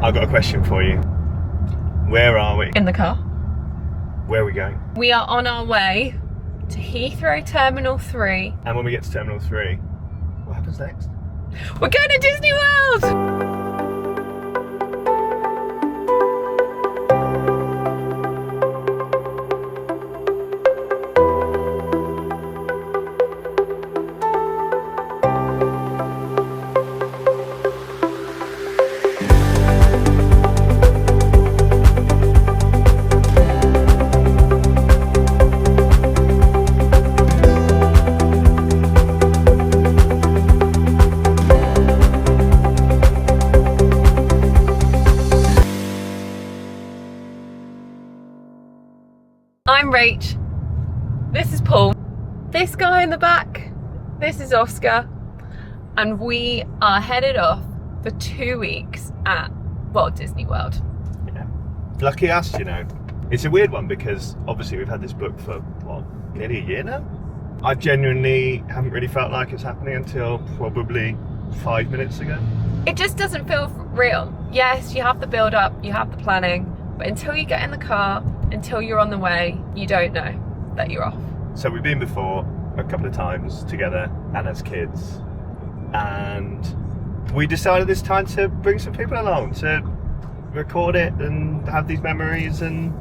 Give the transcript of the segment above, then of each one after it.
I've got a question for you. Where are we? In the car. Where are we going? We are on our way to Heathrow Terminal 3. And when we get to Terminal 3, what happens next? We're going to Disney World! I'm Rach, this is Paul, this guy in the back, this is Oscar, and we are headed off for 2 weeks at Walt Disney World. Yeah. Lucky us, you know. It's a weird one because obviously we've had this book for, what, nearly a year now? I genuinely haven't really felt like it's happening until probably 5 minutes ago. It just doesn't feel real. Yes, you have the build up, you have the planning, but until you get in the car, until you're on the way, you don't know that you're off. So we've been before a couple of times together and as kids, and we decided this time to bring some people along to record it and have these memories and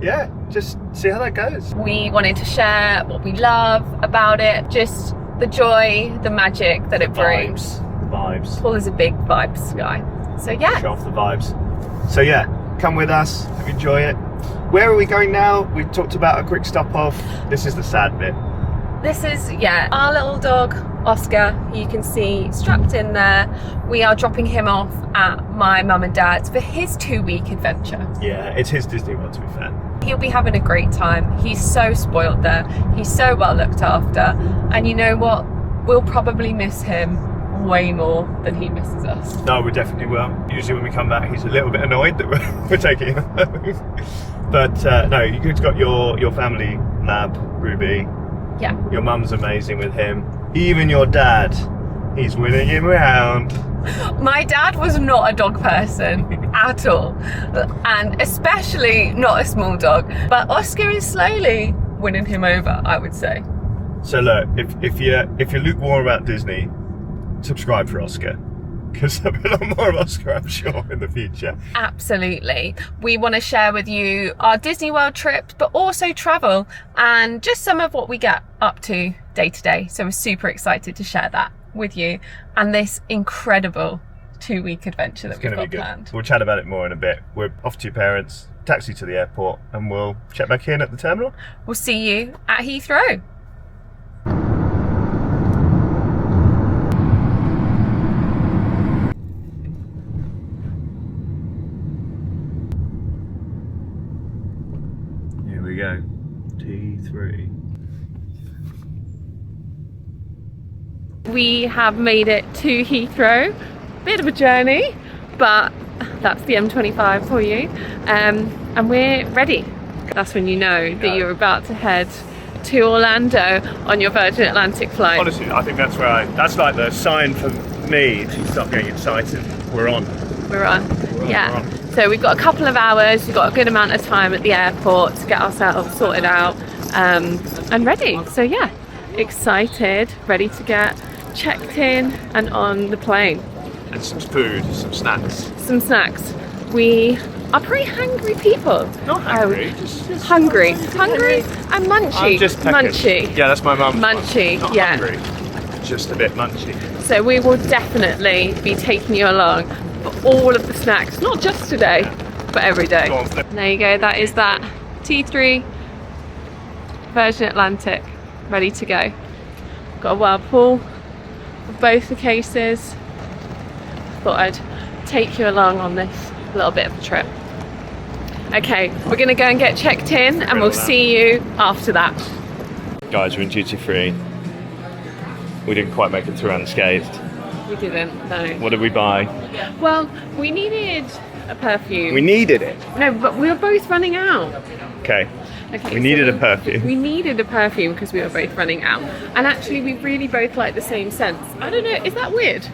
yeah, just see how that goes. We wanted to share what we love about it, just the joy, the magic that it brings. The vibes. Paul is a big vibes guy. So yeah. Show off the vibes. So yeah, come with us, enjoy it. Where are we going now? We talked about a quick stop off. This is the sad bit. This is, yeah, our little dog, Oscar, you can see strapped in there. We are dropping him off at my mum and dad's for his 2-week adventure. Yeah, it's his Disney World, to be fair. He'll be having a great time. He's so spoiled there. He's so well looked after. And you know what? We'll probably miss him way more than he misses us. No, we definitely will. Usually when we come back, he's a little bit annoyed that we're taking him home. But no, you've got your family lab, Ruby. Yeah. Your mum's amazing with him. Even your dad, he's winning him around. My dad was not a dog person at all, and especially not a small dog. But Oscar is slowly winning him over, I would say. So look, if you're lukewarm about Disney, subscribe for Oscar, because there'll be a lot more of Oscar, I'm sure, in the future. Absolutely. We want to share with you our Disney World trips, but also travel and just some of what we get up to day to day. So we're super excited to share that with you and this incredible 2-week adventure that we've got planned. We'll chat about it more in a bit. We're off to your parents, taxi to the airport, and we'll check back in at the terminal. We'll see you at Heathrow. We go. T3. We have made it to Heathrow. Bit of a journey, but that's the M25 for you. And we're ready. That's when you know that you're about to head to Orlando on your Virgin Atlantic flight. Honestly, I think that's that's like the sign for me to start getting excited. We're on. We're on. Yeah. So we've got a couple of hours, we've got a good amount of time at the airport to get ourselves sorted out and ready. So yeah, excited, ready to get checked in and on the plane. And some food, some snacks. Some snacks. We are pretty hungry people. Not hungry, just hungry. Hungry and munchy. I'm just munchy. Yeah, that's my mum's munchy, Not yeah. hungry, just a bit munchy. So we will definitely be taking you along for all of the snacks, not just today, but every day. Go on, there you go, that is that T3 Virgin Atlantic ready to go. Got a whirlpool of both the cases. Thought I'd take you along on this little bit of a trip. Okay, we're gonna go and get checked in and we'll see you after that. Guys, we're in duty free. We didn't quite make it through unscathed. We didn't, no. What did we buy? Well, we needed a perfume. We needed it. No, but we were both running out. Okay. Okay, we needed a perfume. We needed a perfume because we were both running out. And actually we really both like the same scents. I don't know, is that weird?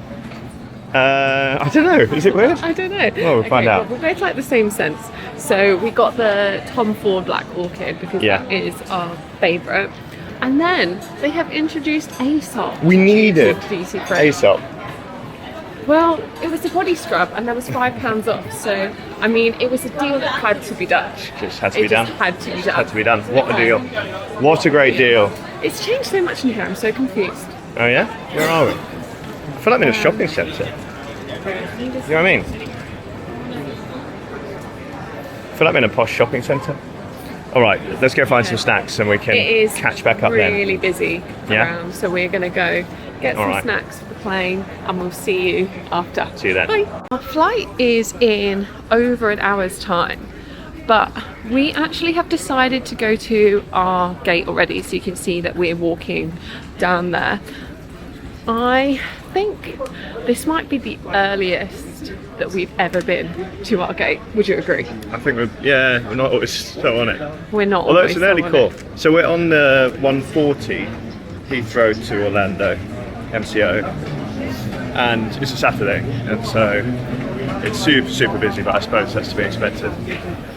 I don't know. Is it weird? I don't know. Well, we'll find out. Well, we both like the same scents. So we got the Tom Ford Black Orchid because that is our favourite. And then they have introduced Aesop. We needed DVC free. Aesop. Well, it was a body scrub and there was £5 off. So, I mean, it was a deal that had to be done. Just had to be done. Had to be done. Had to be done. What a deal. What a great deal. It's changed so much in here, I'm so confused. Oh yeah? Where are we? I feel like I'm in a shopping centre. You know what I mean? I feel like I'm in a posh shopping centre. Alright, let's go find some snacks and we can catch back up then. It is really busy around, so we're going to go get some snacks for the plane and we'll see you after. See you then. Bye. Our flight is in over an hour's time, but we actually have decided to go to our gate already, so you can see that we're walking down there. I think this might be the earliest that we've ever been to our gate. Would you agree? I think we're not always so on it. We're not. Although it's an early call. So we're on the 140 Heathrow to Orlando MCO, and it's a Saturday, and so it's super busy. But I suppose that's to be expected.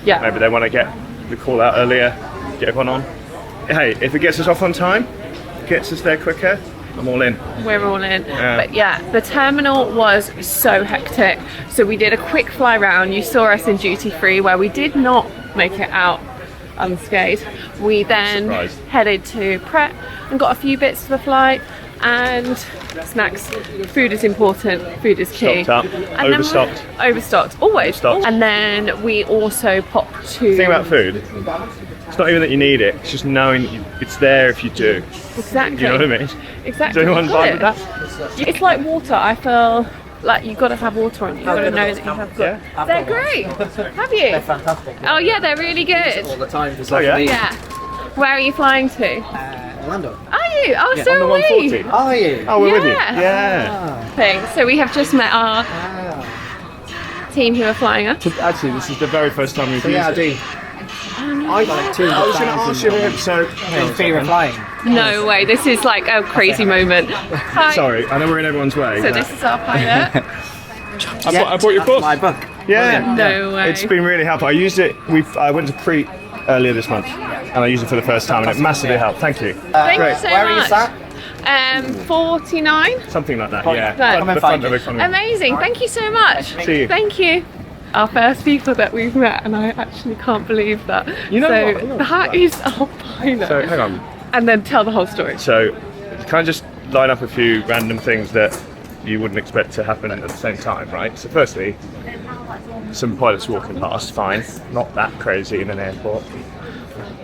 Yeah. Maybe they want to get the call out earlier, get everyone on. Hey, if it gets us off on time, gets us there quicker, I'm all in. We're all in. But yeah, the terminal was so hectic. So we did a quick fly round. You saw us in duty free where we did not make it out unscathed. We then headed to Pret and got a few bits for the flight and snacks. Food is important, food is key. Stocked up, and overstocked. Overstocked, always. Overstocked. And then we also popped to... The thing about food, it's not even that you need it, it's just knowing it's there if you do. Exactly. You know what I mean? Exactly. Does anyone vibe with that? It's like water. I feel like you've got to have water on. You've got to know that you have good. Yeah. They're great. Have you? They're fantastic. Oh yeah, they're really good. All the time. Just yeah? Yeah. Where are you flying to? Orlando. Are you? Oh, On so the are 140? we. Are you? Oh, we're with you. Yeah. Yeah. Thing. So we have just met our team who are flying us. Actually, this is the very first time we've So used yeah, I it. do. I was going to ask you him, so... Favourite flying. No way. This is like a crazy moment. Hi. Sorry, I know we're in everyone's way. So but this is our pilot. I bought your course. My book. Yeah. No way. It's been really helpful. I used it, I went to Crete earlier this month, and I used it for the first time, and it massively helped. Thank you. Thank Great. you so Where are you much. sat? 49. Something like that, Right. yeah. Right. Come and The front find of it. economy. Amazing. Thank you so much. See you. Thank you. Our first people that we've met, and I actually can't believe that. You know so what? You know that is our pilot. So, hang on. And then tell the whole story. So, can I just line up a few random things that you wouldn't expect to happen at the same time, right? So, firstly, some pilots walking past, fine. Not that crazy in an airport.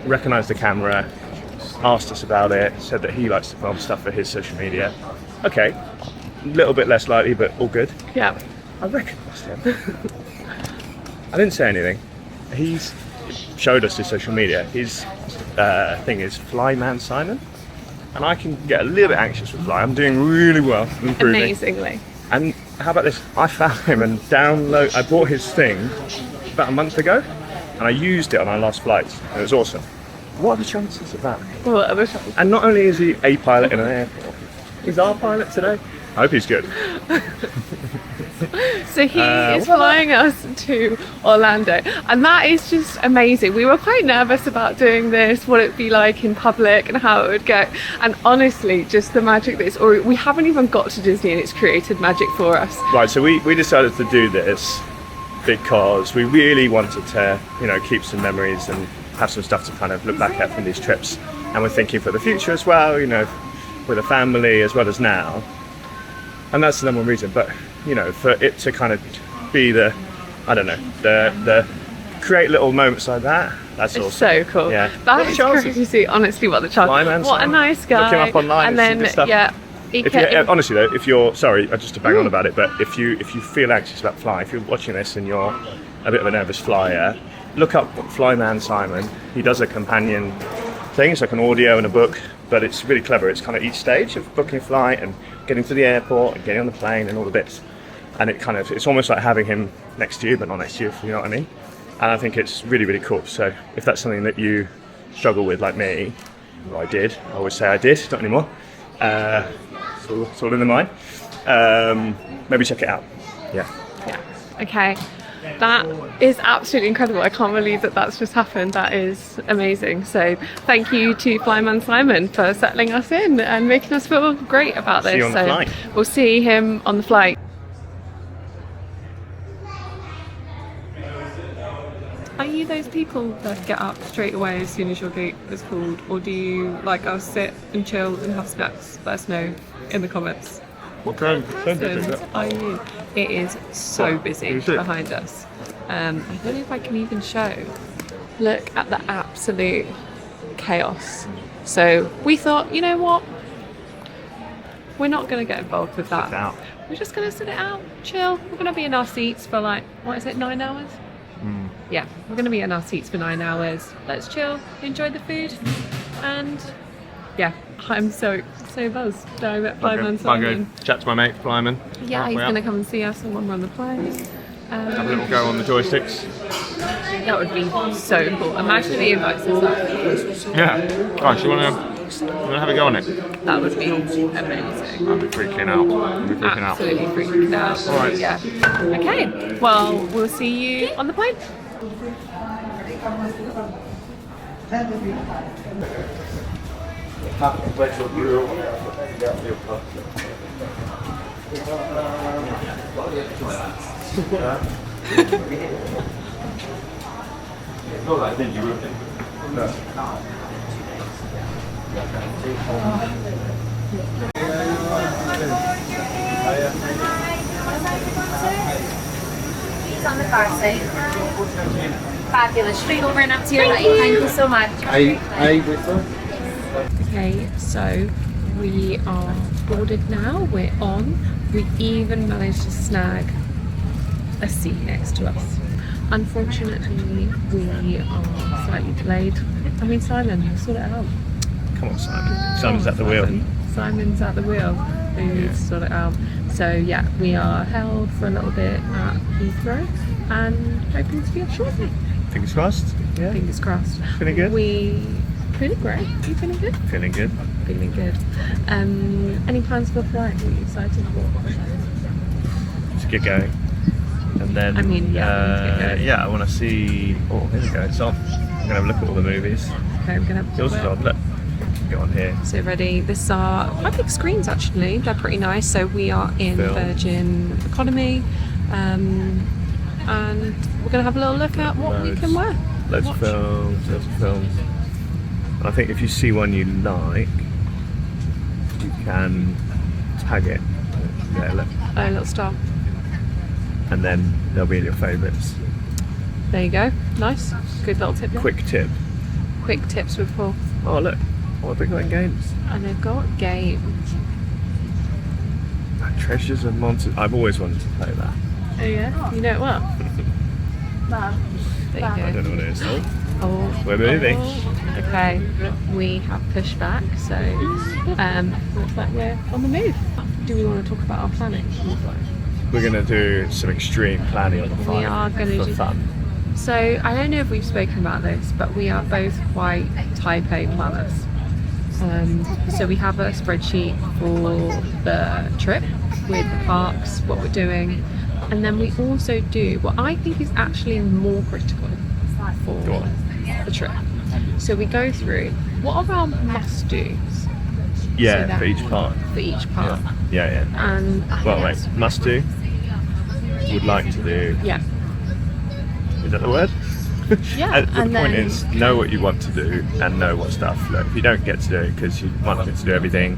Recognised the camera, asked us about it, said that he likes to film stuff for his social media. Okay, a little bit less likely, but all good. Yeah. I recognised him. I didn't say anything. He's showed us his social media. His thing is Flyman Simon, and I can get a little bit anxious with fly. I'm doing really well, I'm improving. Amazingly. And how about this? I found him and I bought his thing about a month ago, and I used it on our last flights, and it was awesome. What are the chances of that? What other shows? And not only is he a pilot in an airport, he's our pilot today. I hope he's good. So he is flying us to Orlando, and that is just amazing. We were quite nervous about doing this, what it'd be like in public and how it would go, and honestly just the magic that it's already, we haven't even got to Disney and it's created magic for us. Right, so we decided to do this because we really wanted to, keep some memories and have some stuff to kind of look back at from these trips, and we're thinking for the future as well, with a family as well as now. And that's the number one reason, but for it to kind of be the create little moments like that, that's It's awesome. so cool. Yeah. That What is the chances? crazy. Honestly, what the chance? Flyman What a Simon. nice guy. Look him up online And and see then the stuff. honestly Honestly though, if you're just to bang on about it, but if you feel anxious about flying, if you're watching this and you're a bit of a nervous flyer, look up Flyman Simon. He does a companion thing, it's like an audio and a book, but it's really clever. It's kind of each stage of booking a flight and getting to the airport and getting on the plane and all the bits. And it's almost like having him next to you, but not next to you, if you know what I mean. And I think it's really, really cool. So if that's something that you struggle with, like me, well, I always say I did, not anymore. It's all in the mind. maybe check it out. Yeah. Yeah. Okay. That is absolutely incredible. I can't believe that that's just happened. That is amazing. So thank you to Flyman Simon for settling us in and making us feel great about this. See you on the flight. We'll see him on the flight. Are you those people that get up straight away as soon as your gate is called, or do you like us sit and chill and have snacks? Let us know in the comments. What kind Persons are you? It is so busy Is it? behind us. I don't know if I can even show. Look at the absolute chaos. So we thought, you know what? We're not going to get involved with that. out. We're just going to sit it out, chill. We're going to be in our seats for like, what is it, 9 hours? Yeah, we're going to be in our seats for 9 hours. Let's chill, enjoy the food, and yeah, I'm so buzzed. I met Flyman Simon. Chat to my mate, Flyman. Yeah, he's going to come and see us when we're on the plane. Have a little go on the joysticks. That would be so cool. Imagine if he invites us up. Yeah. Gosh, you wanna have a go on it? That would be amazing. I'll be freaking out. Absolutely freaking out. All right. Yeah. Okay. Well, we'll see you on the plane. It's on the car side. Fabulous. Straight over and up to your right. Thank you so much. Okay, so we are boarded now. We're on. We even managed to snag a seat next to us. Unfortunately, we are slightly delayed. I mean, Simon, we'll sort it out. Come on, Simon. Simon's at the wheel. Simon's at the wheel. We need to sort it out. So yeah, we are held for a little bit at Heathrow and hoping to be off shortly. Fingers crossed. Yeah. Fingers crossed. Feeling good? Feeling great. You feeling good? Feeling good. Feeling good. Any plans for the flight? What are you excited for? Let's get going. And then, I mean, yeah, we need to get going. yeah, I want to see. Oh, here we go. It's on. I'm gonna have a look at all the movies. Okay, I'm gonna have Yours is on. Look. Go on here. So ready. This are quite big screens actually. They're pretty nice. So we are in Film. Virgin Economy, and we're gonna have a little look at what we can wear. Loads Watch. of films. Loads of films. And I think if you see one you like, you can tag it. Yeah, look. Oh, a little star. And then they'll be in your favourites. There you go. Nice. Good little tip. There. Quick tip. Quick tips with Paul. Oh look. Oh, they've got games. And they've got games. Treasures and Monsters. I've always wanted to play that. Oh yeah. You know it well. There you I go. don't know what it is. Oh, We're moving. okay, we have pushed back, so looks like we're on the move. Do we want to talk about our planning? We're going to do some extreme planning on the flight. We are going to for do fun. So I don't know if we've spoken about this, but we are both quite type A planners. So we have a spreadsheet for the trip with the parks, what we're doing, and then we also do what I think is actually more critical for Go on. the trip. So we go through what are our must-dos Yeah, that- for each part. for each part, Yeah. and Well, wait. Must do. Would like to do. yeah, Is that the word? yeah, And the and point then is, know what you want to do and know what stuff. Look, if you don't get to do it because you want to do everything,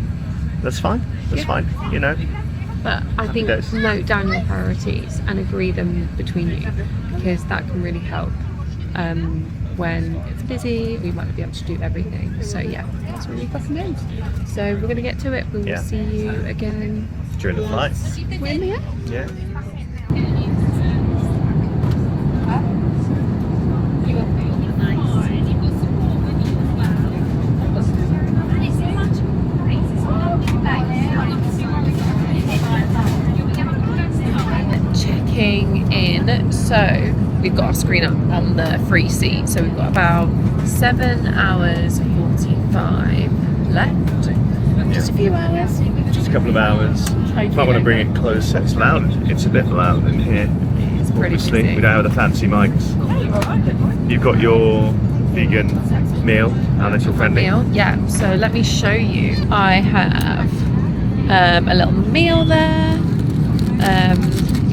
that's fine. That's Yeah. fine. You know. but I think days. note down your priorities and agree them between you, because that can really help. When it's busy, we might not be able to do everything. So yeah, that's what we recommend. So we're going to get to it. We will Yeah. see you again During the flight. we're in the air. Yeah. Checking in. So we've got our screen up on the free seat. So we've got about 7 hours 45 left. Just a few hours. Just a couple of hours. Might want to bring it closer. It's loud. It's a bit loud in here. It's pretty Obviously, busy. we don't have the fancy mics. You've got your vegan meal, and it's your friendly. Meal, yeah. So let me show you. I have a little meal there.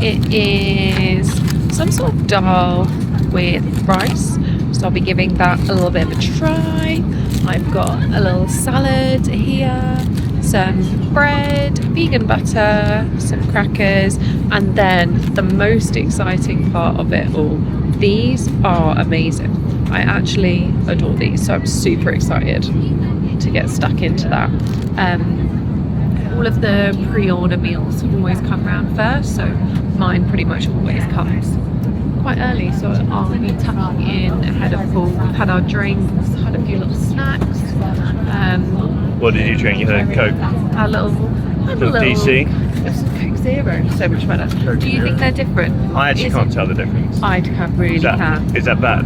It is some sort of dal with rice. So I'll be giving that a little bit of a try. I've got a little salad here, some bread, vegan butter, some crackers, and then the most exciting part of it all. These are amazing. I actually adore these, so I'm super excited to get stuck into that. All of the pre-order meals always come around first, so mine pretty much always comes quite early, so I'll be tucking in ahead of Paul. We've had our drinks, had a few little snacks. What did you drink? You had a Coke? Our little DC? It's Coke Zero, so much better. Do you think they're different? I actually can't tell the difference. I really Is that bad?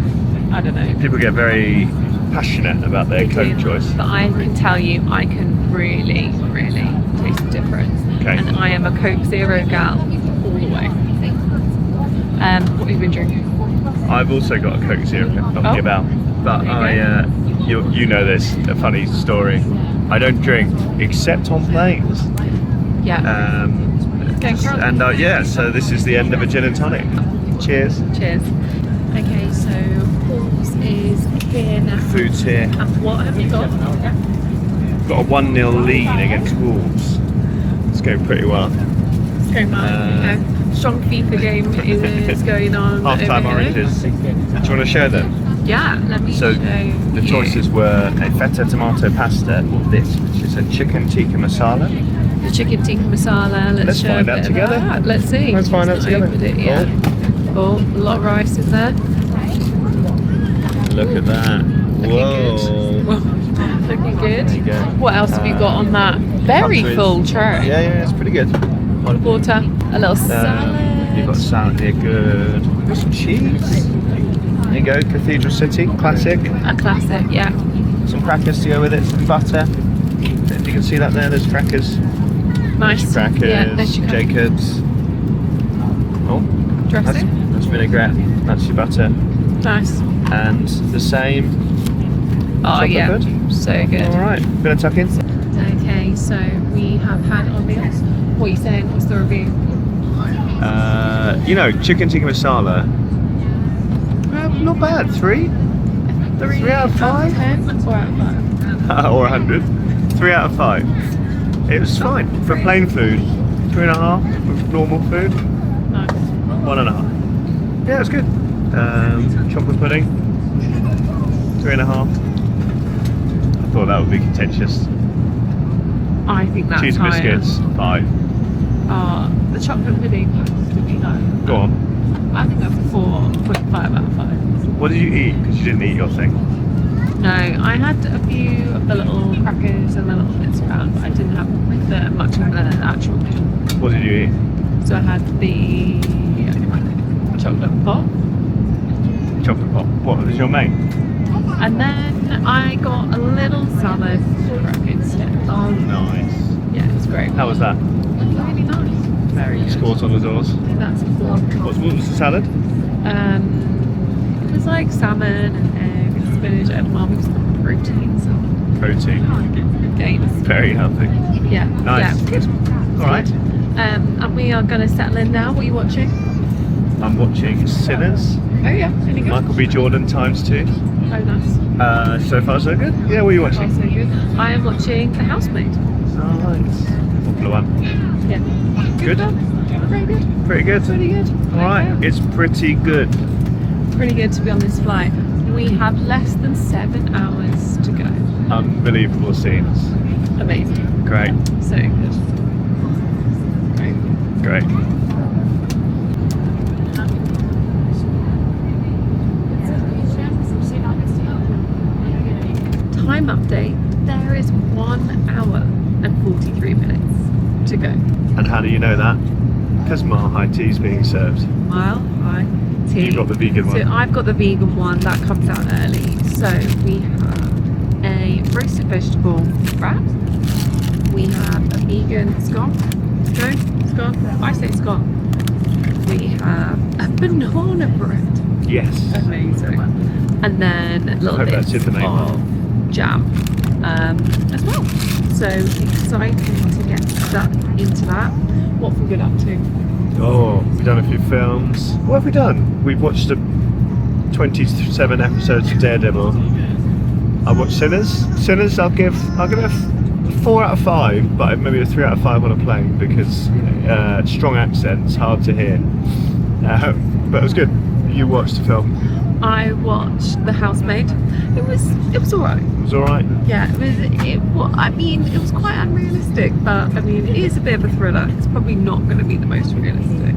I don't know. People get very passionate about their They Coke do. choice. But I can tell you, I can really taste the difference. Okay. And I am a Coke Zero gal all the way. What have you been drinking? I've also got a Coke Zero knocking about, but you know this, a funny story. I don't drink except on planes. Yeah. Going drunk. And so this is the end of a gin and tonic. Cheers. Cheers. Okay, so Paul's is here now. Food's here. And what have you got? Got a 1-0 lead against Wolves. It's going pretty well. It's going well. Okay. Strong FIFA game is going on. Half-time over here. oranges. Do you want to share them? Yeah, let me So show the you. choices were a feta tomato pasta or this, which is a chicken tikka masala. The chicken tikka masala. Let's show find a out bit of together. that. Let's see. Let's find out Just together. opened it, yeah. Oh, a lot of rice in there. Look at that. Whoa. Looking good. There you go. What else have you got on that very Comes with- full tray? Yeah, it's pretty good. Water, a little salad. You've got salad here, good. Got some cheese. There you go, Cathedral City, classic. A classic, yeah. Some crackers to go with it, some butter. If you can see that there, there's crackers. Nice. Crackers, Yeah, there's your Jacobs. Oh, dressing. that's vinaigrette. That's your butter. Nice. And the same. Oh chocolate yeah, bread. so good. All right, gonna tuck in. Okay, so we have had our meals. What are you saying? What's the review? Chicken tikka masala. Not bad. 3 out of 5. 10 or out of 5? Or 100. 3 out of 5. It was fine for plain food. 3.5 for normal food. Nice. 1.5. Yeah, it was good. Chocolate pudding. 3.5. I thought that would be contentious. I think that's Cheese and higher. biscuits. 5. The chocolate pudding has to be low. Go on. I think that's 4.5 out of 5. What did you eat? Because you didn't eat your thing. No, I had a few of the little crackers and the little bits around, but I didn't have much of the actual meal. What did you eat? So I had the chocolate pot, Chocolate pot. What was your main? and then I got a little salad cracker instead. Oh, nice. Yeah, it's great. How was that? Really nice. Very good. Scores on the doors. That's a 4. What was the salad? It was like salmon and egg and spinach and with some protein, so Protein. gains. Very healthy. Yeah. Nice. Yeah. Good. All right. And we are going to settle in now. What are you watching? I'm watching Sinners. Oh yeah, any good? Michael B. Jordan ×2. Oh nice. So far so good. Yeah, what are you watching? Also good. I am watching The Housemaid. Nice. Popular one. Yeah. Good. Very good. Pretty good. Pretty good. All right. Okay. It's pretty good. Pretty good to be on this flight. We have less than 7 hours to go. Unbelievable scenes. Amazing. Great. So good. Great. Great. Time update. There is 1 hour and 43 minutes to go. And how do you know that? Because Mile High Tea is being served. Mile High Tea. You've got the vegan one. So I've got the vegan one that comes out early. So we have a roasted vegetable wrap, vegan. It's gone. It's going. It's gone. I say it's gone. We have a banana bread. Yes. Amazing. And then little hope that's bits in the main of jam as well. So excited to get stuck into that. What have we been up to? Oh, we've done a few films. What have we done? We've watched 27 episodes of Daredevil. I watched Sinners. Sinners, I'll give it a 4 out of 5, but maybe a 3 out of 5 on a plane because strong accents, hard to hear. But it was good. You watched the film. I watched The Housemaid. It was alright. It was alright. Yeah, it was quite unrealistic, but I mean it is a bit of a thriller. It's probably not going to be the most realistic.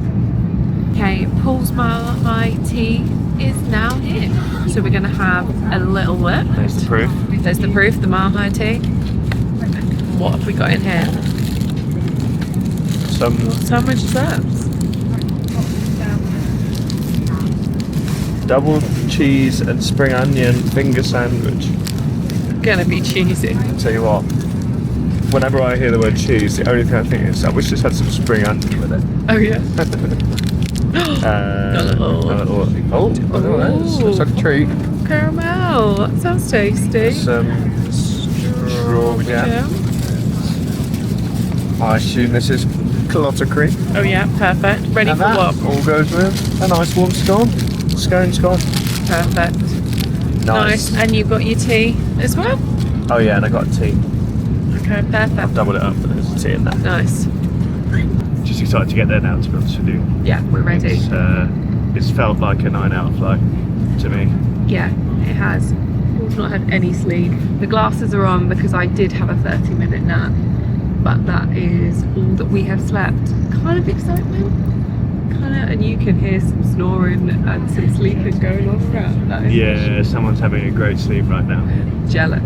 Okay, Paul's Mile High Tea is now here. So we're going to have a little look. There's the proof. There's the proof, the Mile High Tea. What have we got in here? Some Sandwich desserts. double cheese and spring onion finger sandwich. Gonna be cheesy. I'll tell you what, whenever I hear the word cheese, the only thing I think is I wish this had some spring onion with it. Oh yeah. Oh, that looks like a treat. Caramel. That sounds tasty. Some strawberry jam. I assume this is clotted cream. Oh yeah, perfect. Ready And for that what? all goes with a nice warm scone. Scone. Perfect. Nice. And you've got your tea as well? Oh yeah, and I got tea. Okay, perfect. I've doubled it up, but there's tea in that. Nice. Just excited to get there now, to be honest with you. Yeah, we're ready. It's felt like a 9-hour flight to me. Yeah, it has. We've not had any sleep. The glasses are on because I did have a 30-minute nap, but that is all that we have slept. Kind of excitement. And you can hear some snoring and some sleeping going on around. That is Yeah, someone's having a great sleep right now. jealous.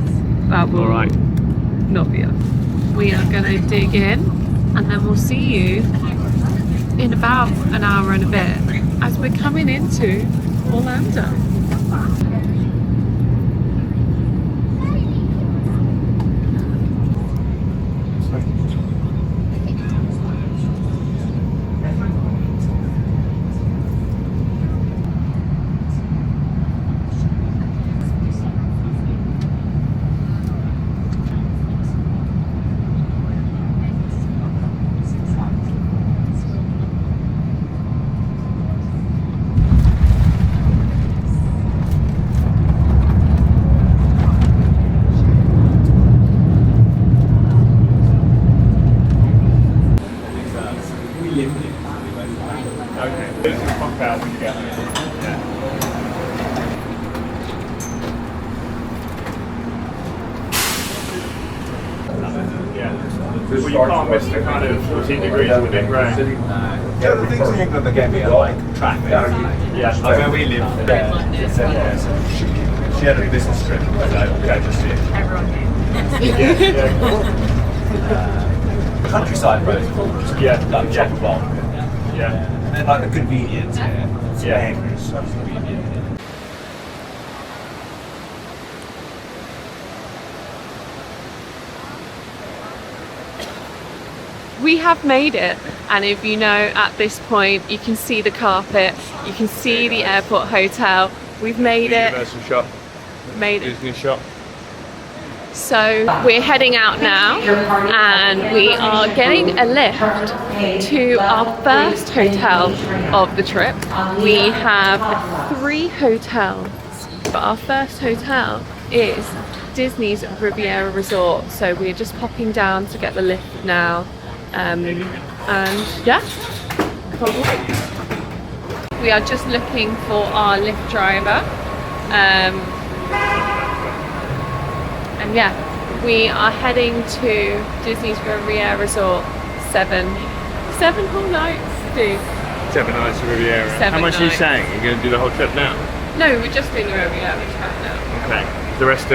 That will Alright. not be us. We are going to dig in and then we'll see you in about an hour and a bit as we're coming into Orlando. Well, you can't miss the kind of 14 degrees with it rain. Yeah, the things in England that get me are like traffic. Yeah, Like where we live, she had a business trip, so okay, just see it. Countryside roads, like chock block. Yeah. And then like the convenience here. Yeah. So convenient. We have made it, and if you know, at this point you can see the carpet, you can see the airport hotel. We've made it. Universal shop. Made it. Disney shop. So we're heading out now and we are getting a lift to our first hotel of the trip. We have 3 hotels, but our first hotel is Disney's Riviera Resort. So we're just popping down to get the lift now. And yeah, can't wait. We are just looking for our Lyft driver. And yeah, we are heading to Disney's Riviera Resort. 7 whole nights, dude. 7 nights in Riviera. 7 How much are you nights. saying? You're going to do the whole trip now? No, we're just doing the Riviera right now. Okay. Is the rest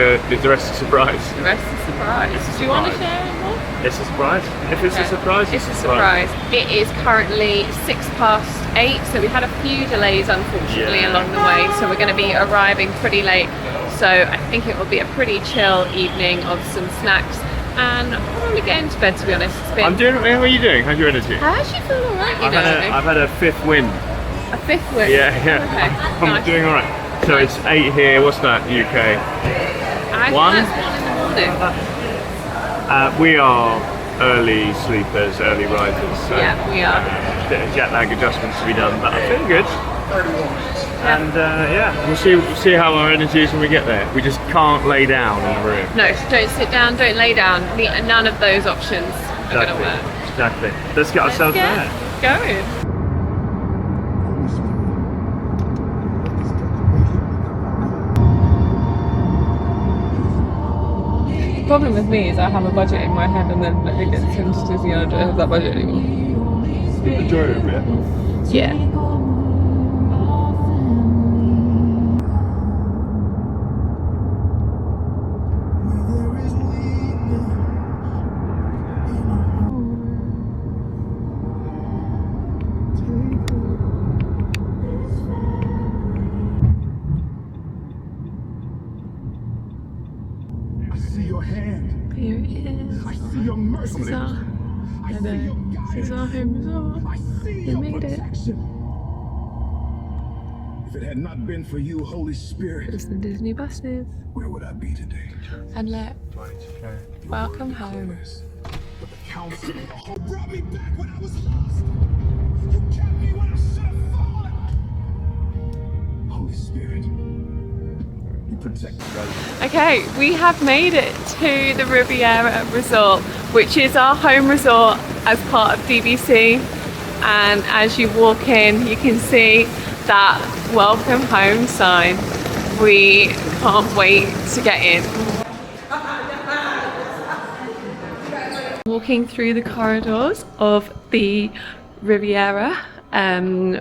a surprise? The rest is a surprise. It's a Do you want to surprise. share any more? It's a surprise. If it's a surprise, It's a surprise. It is currently 8:06, so we had a few delays unfortunately Yeah. along the way, so we're going to be arriving pretty late. So I think it will be a pretty chill evening of some snacks and probably get into bed, to be honest. It's been... I'm doing. How are you doing? How's your energy? I actually feel alright, you know. I've had a 5th win. A 5th win? Yeah. Okay, I'm nice. doing alright. So it's 8 here. What's that? UK. I One? think that's 1 in the morning. We are early sleepers, early risers. So Yeah, we are. bit of jet lag adjustments to be done, but I'm feeling good. And we'll see how our energy is when we get there. We just can't lay down in the room. No, don't sit down, don't lay down. None of those options are going to work. Exactly. Let's get ourselves there. Going. The problem with me is I have a budget in my head and then let me get sent to Disney and I don't have that budget anymore. Enjoy it a bit. Yeah. Here it is. I see your mercy. This is our, this is our home resort. We made it. If it had not been for you, Holy Spirit, It's the Disney buses. where would I be today? And look, welcome home. But the counsel of the whole brought me back when I was lost. You kept me when I should have fallen. Holy Spirit, you protect me. Okay, we have made it to the Riviera Resort, which is our home resort as part of DVC. And as you walk in, you can see that welcome home sign. We can't wait to get in. Walking through the corridors of the Riviera,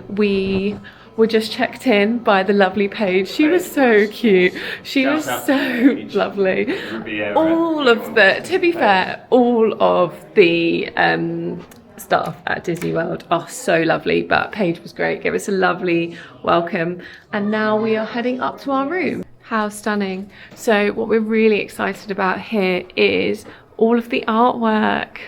we were just checked in by the lovely Paige. She was so cute. She was so lovely. All of the, to be fair, all of the staff at Disney World are so lovely, but Paige was great, gave us a lovely welcome. And now we are heading up to our room. How stunning. So what we're really excited about here is all of the artwork.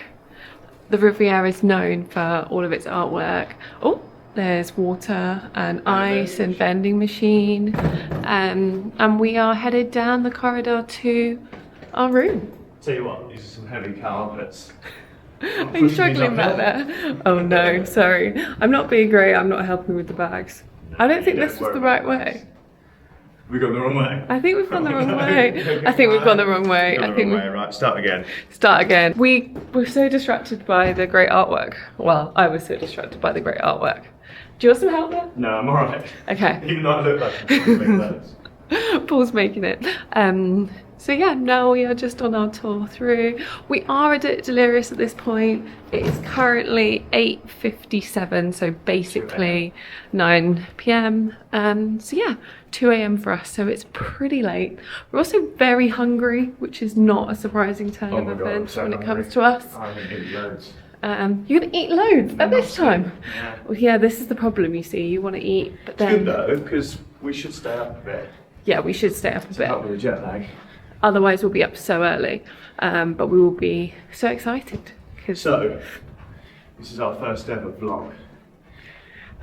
The Riviera is known for all of its artwork. Oh, there's water and ice and vending machine. And we are headed down the corridor to our room. Tell you what, these are some heavy carpets. Are you struggling back there? Oh no, sorry. I'm not being great, I'm not helping with the bags. I don't think this was the right way. We got the wrong way. I think we've gone the wrong way. I think we've gone the wrong way. I think Right, start again. Start again. We were so distracted by the great artwork. Well, I was so distracted by the great artwork. Do you want some help there? No, I'm alright. Okay. Even though I look like I'm making those. Paul's making it. So yeah, now we are just on our tour through. We are a bit delirious at this point. It is currently 8:57, so basically 9 p.m. So yeah, 2 a.m. for us, so it's pretty late. We're also very hungry, which is not a surprising turn of events when it comes to us. I haven't eaten loads. You're gonna eat loads at this time. Yeah. Well, yeah, this is the problem. You see, you want to eat, but then Good though, because we should stay up a bit. yeah, we should stay up a bit. Help with the jet lag. Otherwise, we'll be up so early. But we will be so excited. So, this is our first ever vlog.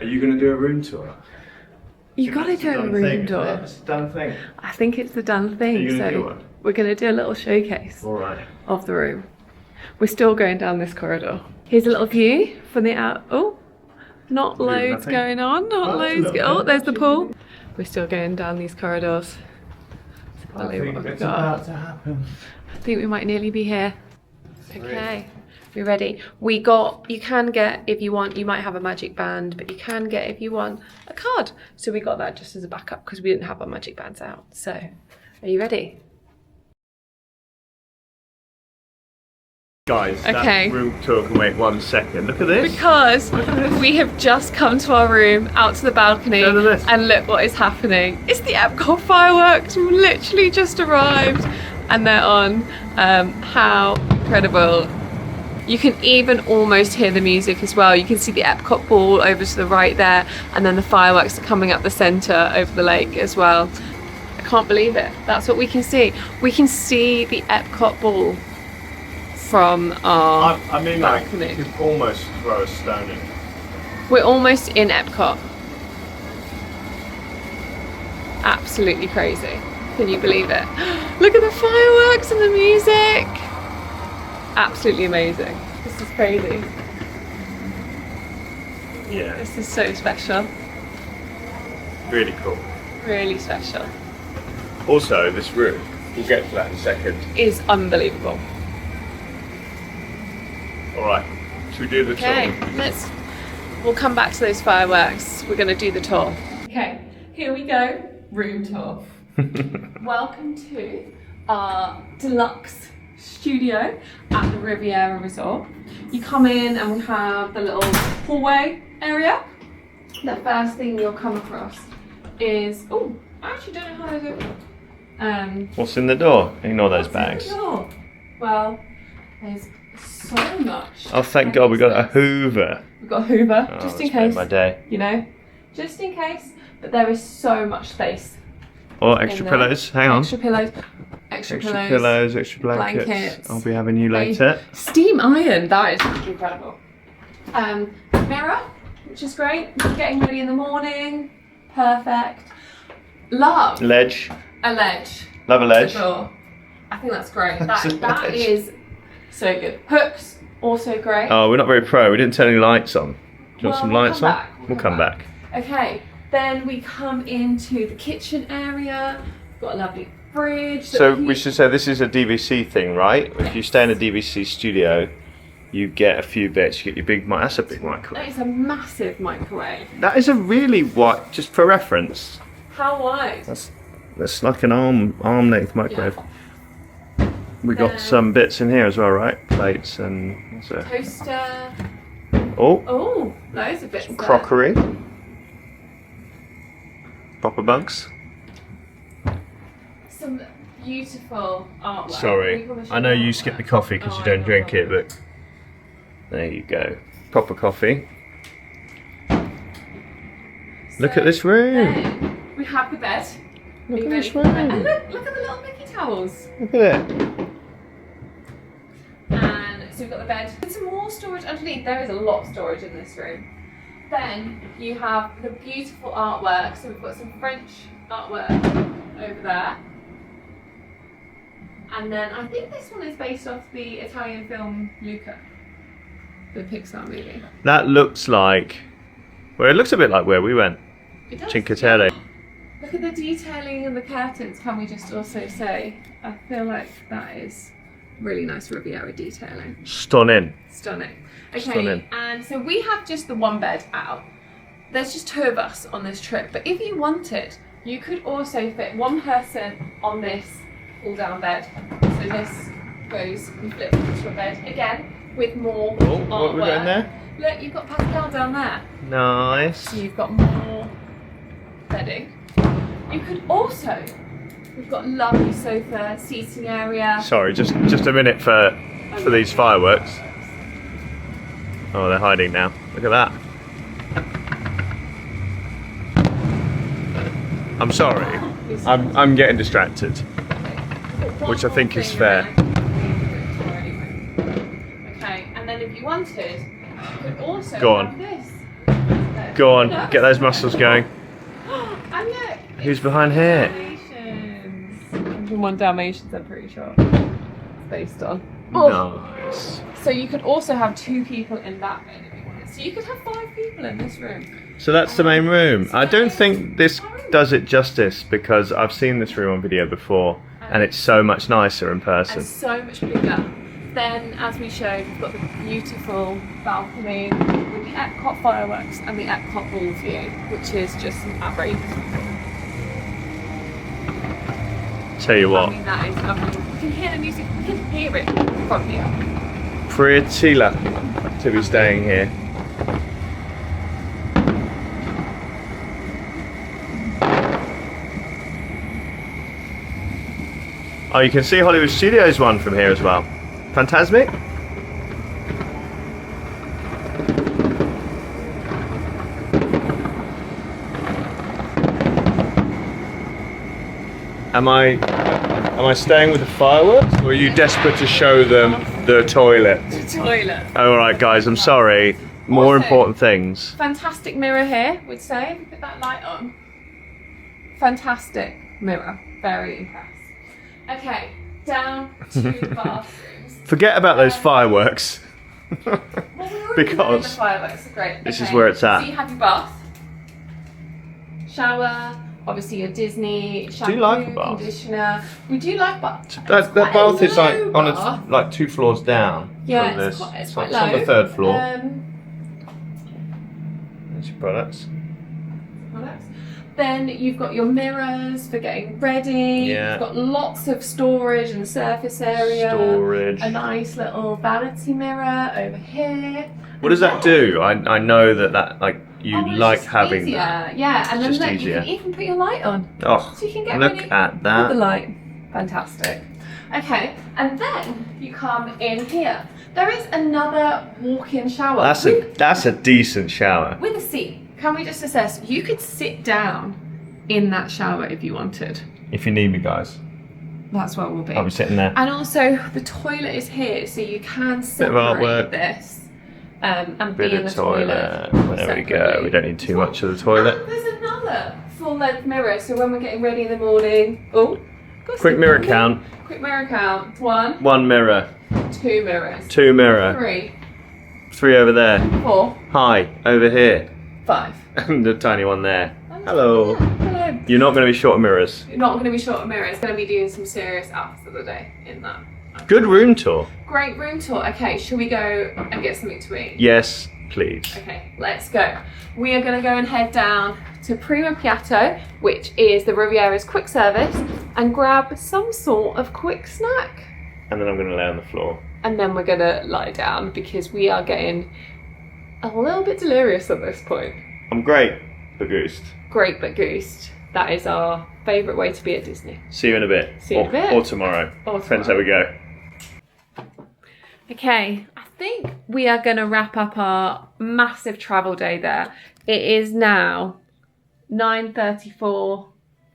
Are you going to do a room tour? You gotta do a room tour. It's a done thing. I think it's the done Are thing. you gonna do So one? we're gonna do a little showcase Alright. of the room. We're still going down this corridor. Here's a little view from the out. Oh, not loads nothing. going on. Not Oh, that's a loads. little Oh, bit. there's the pool. We're still going down these corridors. I think What it's we've got. about to happen. I think we might nearly be here. Okay, we're ready. We got, you can get, if you want, you might have a magic band, but you can get, if you want, a card. So we got that just as a backup because we didn't have our magic bands out. So, are you ready? Guys, Okay. that room tour can wait 1 second. Look at this. Because we have just come to our room, out to the balcony, Look at this. and look what is happening. It's the Epcot fireworks. We've literally just arrived, and they're on. How incredible. You can even almost hear the music as well. You can see the Epcot ball over to the right there, and then the fireworks are coming up the centre over the lake as well. I can't believe it. That's what we can see. We can see the Epcot ball. from our I mean, like, balcony. you could almost throw a stone in. We're almost in Epcot. Absolutely crazy. Can you believe it? Look at the fireworks and the music. Absolutely amazing. This is crazy. Yeah, This is so special. really cool. Really special. Also, this room, we'll get to that in a second. Is unbelievable. Alright, should we do the Okay, we'll come back to those fireworks. We're going to do the tour. Okay, here we go. Room tour. Welcome to our deluxe studio at the Riviera Resort. You come in and we have the little hallway area. The first thing you'll come across is, oh, I actually don't know how to do it. What's in the door? Ignore those What's in the bags. door? Well, there's so much. Oh, thank God we got a Hoover. We've got a Hoover, Oh, just in that's made case. my day. You know, just in case. But there is so much space. Oh, extra in there. pillows. Hang on. Extra pillows. Extra pillows. pillows, extra blankets. blankets. I'll be having you later. Steam iron. That is incredible. Mirror, which is great. Getting ready in the morning. Perfect. Love Ledge. a ledge. Love a ledge. Door. I think that's great. That's a That ledge. is so good. Hooks, also great. Oh, we're not very pro. We didn't turn any lights on. Do you want some Well, we'll lights come on? back. We'll come back. Okay, then we come into the kitchen area. We've got a lovely fridge. So we should say this is a DVC thing, right? If you stay in a DVC studio, you get a few bits. You get your big that's a big That microwave. is a massive microwave. That is a really wide, just for reference. How wide? That's like an arm length microwave. We got Then- some bits in here as well, right? Plates and what's it? Toaster. Oh, Oh, loads of bits. there. crockery. Proper bugs. Some beautiful artwork. Sorry, We wanna show I know you artwork. skip the coffee because Oh, you I don't love drink coffee. it, but there you go. Proper coffee. Look So at this room. Then we have the bed. Look Are you at ready this for the bed? room. And look at the little Mickey towels. Look at it. And so we've got the bed. There's some more storage underneath. There is a lot of storage in this room. Then you have the beautiful artwork. So we've got some French artwork over there. And then I think this one is based off the Italian film Luca, the Pixar movie. That looks like, well, it looks a bit like where we went. It does. Cinque Terre. Look at the detailing in the curtains. Can we just also say, I feel like that is really nice Riviera detailing. Stunning. Stunning. Okay, Stunning. and so we have just the one bed out. There's just two of us on this trip, but if you wanted, you could also fit one person on this pull-down bed. So this goes and flips into a bed again with more Oh, what have we got in artwork. there? Look, you've got Pascal down there. Nice. So you've got more bedding. You could also, we've got lovely sofa, seating area. Sorry, just a minute for these fireworks. Oh, they're hiding now. Look at that. I'm sorry. I'm getting distracted. Which I think is fair. Okay, and then if you wanted, you could also Go on. have this. Go on, get those muscles going. And look. Who's behind here? Dalmatians. One Dalmatians, I'm pretty sure. It's based on. Nice. So you could also have two people in that bed if you wanted. So you could have 5 people in this room. So that's the main room. I don't think this does it justice because I've seen this room on video before and it's so much nicer in person. And so much bigger. Then, as we showed, we've got the beautiful balcony with the Epcot fireworks and the Epcot ball view, which is just outrageous. Tell you I what, mean, that is unbelievable. You can hear the music, you can hear it from here. pretty lucky to be staying here. Oh, you can see Hollywood Studios one from here as well. Fantasmic. Am I staying with the fireworks, or are you desperate to show them The toilet. Toilet. Alright guys, I'm sorry. More Also- important things. Fantastic mirror here, would say. Put that light on. Fantastic mirror. Very impressed. Okay, down to the bathrooms. Forget about those fireworks. Well, we already know the Because fireworks are great. this is where it's at. So you have your bath, shower, obviously your Disney shampoo, you like a bath? conditioner. We do like bath. that quite a bath is like low on bath. it's like 2 floors down. Yeah, from it's this. quite, it's like- quite low. on the 3rd floor. There's your products. Products. Then you've got your mirrors for getting ready. Yeah. You've got lots of storage and surface area. Storage. A nice little vanity mirror over here. What does that do? I know that like you Oh, it's like just having easier. that. Yeah, and then just look, easier. you can even put your light on. Oh, So you can get look ready at with that. the light. Fantastic. Okay, and then you come in here. There is another walk-in shower. That's a decent shower. With a seat. Can we just assess? You could sit down in that shower if you wanted. If you need me, guys, That's what we'll be. I'll be sitting there. And also, the toilet is here, so you can Bit of artwork. separate this and Bit be in of the toilet. There we go. We don't need too much of the toilet. And there's another full-length mirror, so when we're getting ready in the morning. Oh, Quick mirror count. Quick mirror count. 1, 1 mirror. 2 mirrors. 2 mirror. 3, 3 over there. 4, Hi, over here. 5. And the tiny one there. Hello. Hello. You're not going to be short of mirrors. You're not going to be short of mirrors. Going to be doing some serious outfits of the day in that. Good room tour. Great room tour. Okay, shall we go and get something to eat? Yes, please. Okay, let's go. We are going to go and head down to Primo Piatto, which is the Riviera's quick service, and grab some sort of quick snack. And then I'm going to lay on the floor. And then we're going to lie down because we are getting a little bit delirious at this point. I'm great, but goosed. Great but goosed. That is our favourite way to be at Disney. See you in a bit. See you in a bit. Or tomorrow. Or Depends tomorrow. how we go. Okay, I think we are going to wrap up our massive travel day there. It is now 9:34.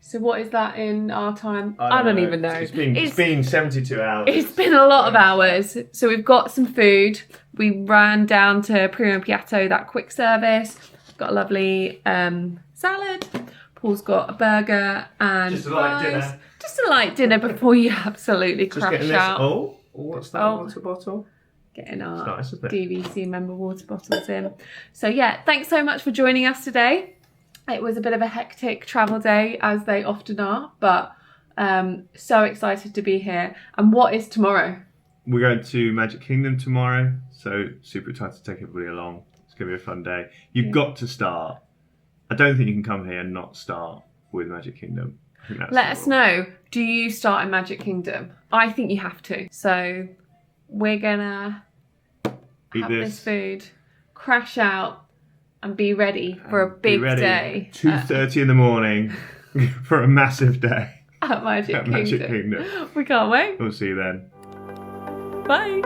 So what is that in our time? I don't even know. It's been 72 hours. It's been a lot of hours. So we've got some food. We ran down to Primo Piatto, that quick service. Got a lovely salad. Paul's got a burger and Just a light fries. dinner. Just a light dinner before you absolutely Just crash getting this. out. Oh, what's that Oh. water bottle? Getting our It's nice, isn't it? DVC member water bottles in. So yeah, thanks so much for joining us today. It was a bit of a hectic travel day, as they often are, but so excited to be here. And what is tomorrow? We're going to Magic Kingdom tomorrow, so super excited to take everybody along. It's going to be a fun day. You've got to start. I don't think you can come here and not start with Magic Kingdom. I think that's Let the us rule. know. Do you start in Magic Kingdom? I think you have to. So we're gonna Eat have this. this food, crash out, and be ready for a Be big ready. day 2:30 in the morning for a massive day at Magic at Kingdom. Magic Kingdom. We can't wait. We'll see you then. Bye.